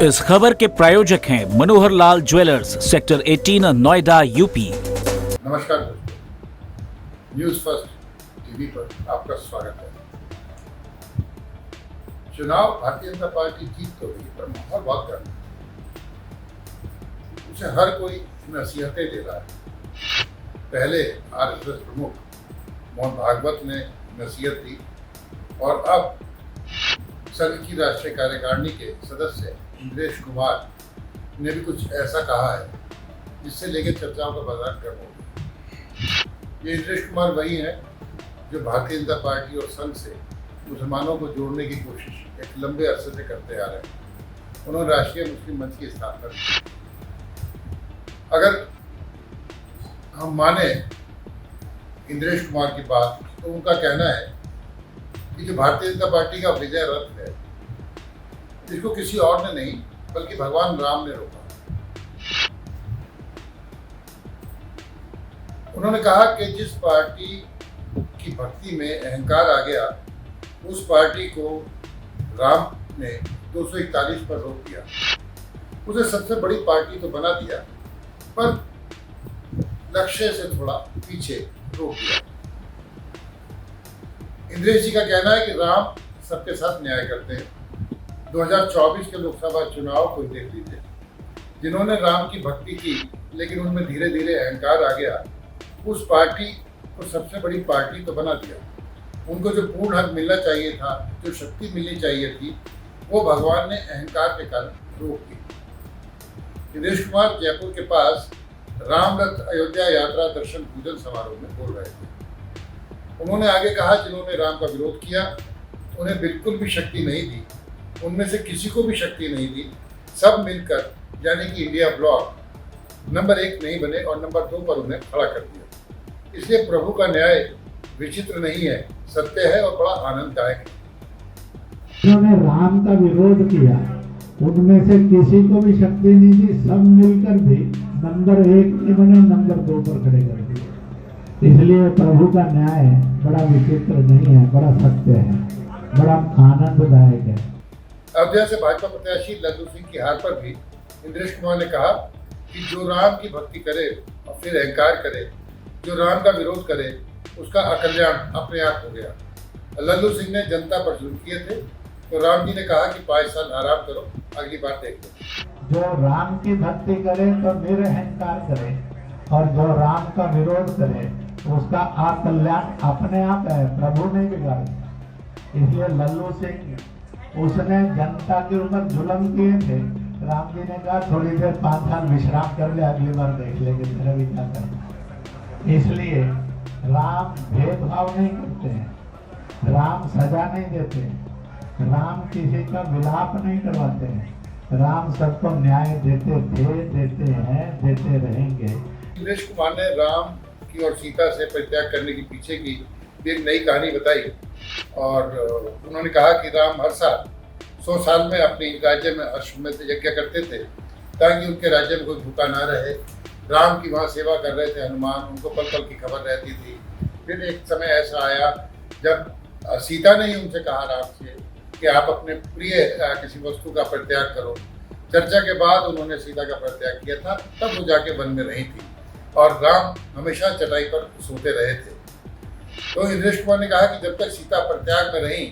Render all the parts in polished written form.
इस खबर के प्रायोजक हैं Manohar Lal jewellers, sector 18, Noida, UP. नमस्कार दोस्तों, न्यूज़ फर्स्ट टीवी पर आपका स्वागत है। चुनाव भारतीय जनता पार्टी जीत तो गई, पर माहौल बहुत गर्म है। उसे हर कोई नसीहतें दे रहा है। पहले आरएसएस प्रमुख मोहन भागवत ने नसीहत दी और अब संघ की राष्ट्रीय कार्यकारिणी के सदस्य इंद्रेश कुमार ने भी कुछ ऐसा कहा है जिससे लेकर चर्चाओं का बाजार गर्म हो गया। ये इंद्रेश कुमार वही हैं जो भारतीय जनता पार्टी और संघ से मुसलमानों को जोड़ने की कोशिश एक लंबे अरसे से करते आ रहे हैं। उन्होंने राष्ट्रीय मुस्लिम मंच की स्थापना की। अगर हम माने इंद्रेश कुमार की बात, तो उनका कहना है कि जो भारतीय जनता पार्टी का विजय रथ है, इसको किसी और ने नहीं बल्कि भगवान राम ने रोका। उन्होंने कहा कि जिस पार्टी की भक्ति में अहंकार आ गया, उस पार्टी को राम ने 241 पर रोक दिया। उसे सबसे बड़ी पार्टी तो बना दिया, पर लक्ष्य से थोड़ा पीछे रोक दिया। इंद्रेश जी का कहना है कि राम सबके साथ न्याय करते हैं। 2024 के लोकसभा चुनाव को देख लीजिए। जिन्होंने राम की भक्ति की लेकिन उनमें धीरे धीरे अहंकार आ गया, उस पार्टी को सबसे बड़ी पार्टी तो बना दिया। उनको जो पूर्ण हक मिलना चाहिए था, जो शक्ति मिलनी चाहिए थी, वो भगवान ने अहंकार के कारण रोक दी। इंद्रेश कुमार जयपुर के पास रामरथ अयोध्या यात्रा दर्शन पूजन समारोह में बोल रहे थे। उन्होंने आगे कहा, जिन्होंने राम का विरोध किया उन्हें बिल्कुल भी शक्ति नहीं दी, उनमें से किसी को भी शक्ति नहीं दी। सब मिलकर यानी कि इंडिया ब्लॉक नंबर 1 नहीं बने और नंबर 2 पर उन्हें खड़ा कर दिया। इसलिए प्रभु का न्याय विचित्र नहीं है, सत्य है और बड़ा आनंददायक है। उन्होंने राम का विरोध किया, उनमें से किसी को भी शक्ति नहीं दी, सब मिलकर भी नंबर 1 नहीं बने, नंबर 2 पर खड़े कर दिए। इसलिए प्रभु का न्याय बड़ा विचित्र नहीं है, बड़ा सत्य है, बड़ा आनंददायक है। अयोध्या से भाजपा प्रत्याशी लल्लू सिंह की हार पर भी इंद्रेश कुमार ने कहा कि जो राम की भक्ति करे और फिर अहंकार करे, जो राम का विरोध करे, उसका अकल्याण अपने आप हो गया। लल्लू सिंह ने जनता पर जुल्म किए थे, तो राम जी ने कहा कि 5 साल आराम करो, अगली बार देख लो। जो राम की भक्ति करे तो निरअहंकार करे, और जो राम का विरोध करे उसका अकल्याण अपने आप है, प्रभु नहीं बिगाड़े। इसलिए लल्लू सिंह उसने जनता के ऊपर जुल्म किए थे। राम जी ने कहा थोड़ी देर 5 साल विश्राम कर ले, अगली बार देख लेंगे तेरा भी क्या करना। इसलिए राम भेदभाव नहीं करते हैं, राम सजा नहीं देते हैं, राम किसी का विलाप नहीं करवाते हैं, राम सबको न्याय देते थे, देते हैं, देते रहेंगे। इंद्रेश कुमार ने राम की और सीता से परित्याग करने के पीछे की एक नई कहानी बताई और उन्होंने कहा कि राम हर साल 100 साल में अपने राज्य में अश्वमेध यज्ञ करते थे ताकि उनके राज्य में कोई भूखा ना रहे। राम की वहाँ सेवा कर रहे थे हनुमान, उनको पल पल की खबर रहती थी। फिर एक समय ऐसा आया जब सीता ने ही उनसे कहा राम से कि आप अपने प्रिय किसी वस्तु का परित्याग करो। चर्चा के बाद उन्होंने सीता का परित्याग किया था, तब वो जाके वन में रही थी और राम हमेशा चटाई पर सोते रहे थे। तो इंद्रेश कुमार ने कहा कि जब तक सीता परित्याग में रही,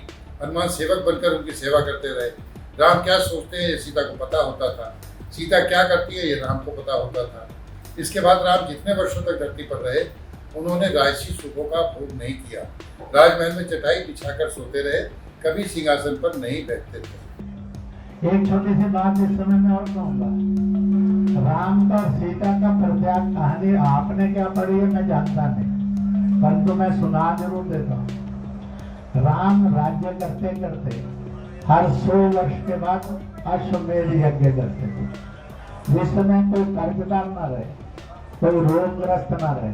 हनुमान सेवक बनकर उनकी सेवा करते रहे। राम क्या सोचते हैं ये सीता को पता होता था, सीता क्या करती है ये राम को पता होता था। इसके बाद राम जितने वर्षों तक धरती पर रहे, उन्होंने राजसी सुखों का भोग नहीं किया। राजमहल में चटाई बिछाकर सोते रहे, कभी सिंहासन पर नहीं बैठते थे। एक छोटी सी बात इस समय में और कहूँगा, राम का सीता का परित्याग कहानी आपने क्या पढ़ी है मैं जानता नहीं, परंतु मैं सुना जरूर देता हूँ। राम राज्य करते करते हर 100 वर्ष के बाद अश्वमेध यज्ञ करते थे। जिस समय कोई कर्जदार ना रहे, कोई रोगग्रस्त ना रहे,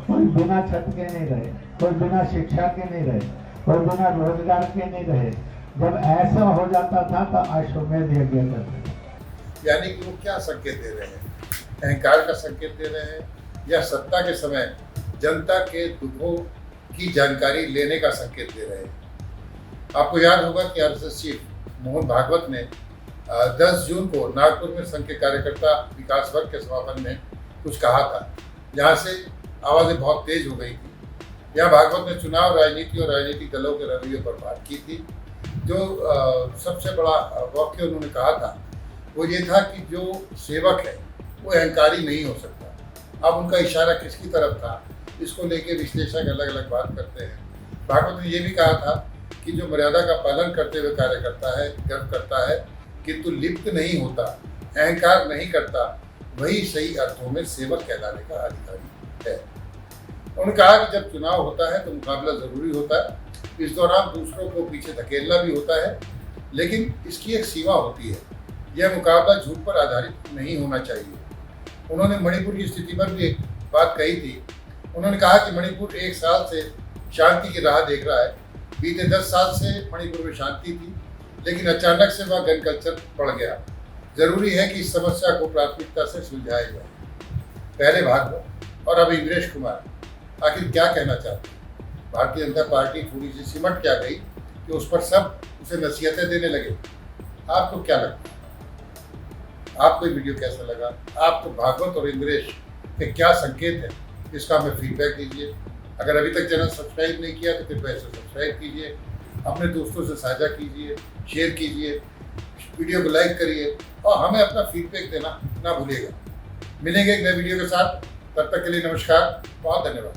कोई बिना छत के नहीं रहे, कोई बिना शिक्षा के नहीं रहे, कोई बिना रोजगार के नहीं रहे, जब ऐसा हो जाता था तो अश्वमेध यज्ञ करते थे। यानी कि वो क्या संकेत दे रहे हैं? अहंकार का संकेत दे रहे हैं या सत्ता के समय जनता के दुखों की जानकारी लेने का संकेत दे रहे हैं? आपको याद होगा कि आरएसएस चीफ मोहन भागवत ने 10 जून को नागपुर में संघ के कार्यकर्ता विकास वर्ग के समापन में कुछ कहा था, जहाँ से आवाज़ें बहुत तेज हो गई थी। यहाँ भागवत ने चुनाव राजनीति और राजनीतिक दलों के रवैये पर बात की थी। जो सबसे बड़ा वाक्य उन्होंने कहा था वो ये था कि जो सेवक है वो अहंकारी नहीं हो सकता। अब उनका इशारा किसकी तरफ था, इसको लेके विश्लेषक अलग अलग बात करते हैं। भागवत ने ये भी कहा था कि जो मर्यादा का पालन करते हुए कार्य करता है, गर्व करता है, किंतु लिप्त नहीं होता, अहंकार नहीं करता, वही सही अर्थों में सेवक कहलाने का अधिकारी है। उन्होंने कहा कि जब चुनाव होता है तो मुकाबला ज़रूरी होता है, इस दौरान दूसरों को पीछे धकेलना भी होता है, लेकिन इसकी एक सीमा होती है। यह मुकाबला झूठ पर आधारित नहीं होना चाहिए। उन्होंने मणिपुर की स्थिति पर भी एक बात कही थी। उन्होंने कहा कि मणिपुर 1 साल से शांति की राह देख रहा है। बीते 10 साल से मणिपुर में शांति थी, लेकिन अचानक से वह गन कल्चर बढ़ गया। जरूरी है कि इस समस्या को प्राथमिकता से सुलझाया जाए। पहले भागवत और अब इंद्रेश कुमार आखिर क्या कहना चाहते हैं? भारतीय जनता पार्टी थोड़ी सी सिमट क्या गई कि उस पर सब उसे नसीहतें देने लगे। आपको क्या लगता है? आपको ये वीडियो कैसा लगा? आपको भागवत और इंद्रेश के क्या संकेत है, इसका हमें फीडबैक दीजिए। अगर अभी तक चैनल सब्सक्राइब नहीं किया तो कृपया इसे सब्सक्राइब कीजिए, अपने दोस्तों से साझा कीजिए, शेयर कीजिए, वीडियो को लाइक करिए और हमें अपना फीडबैक देना ना भूलिएगा। मिलेंगे एक नए वीडियो के साथ, तब तक के लिए नमस्कार, बहुत धन्यवाद।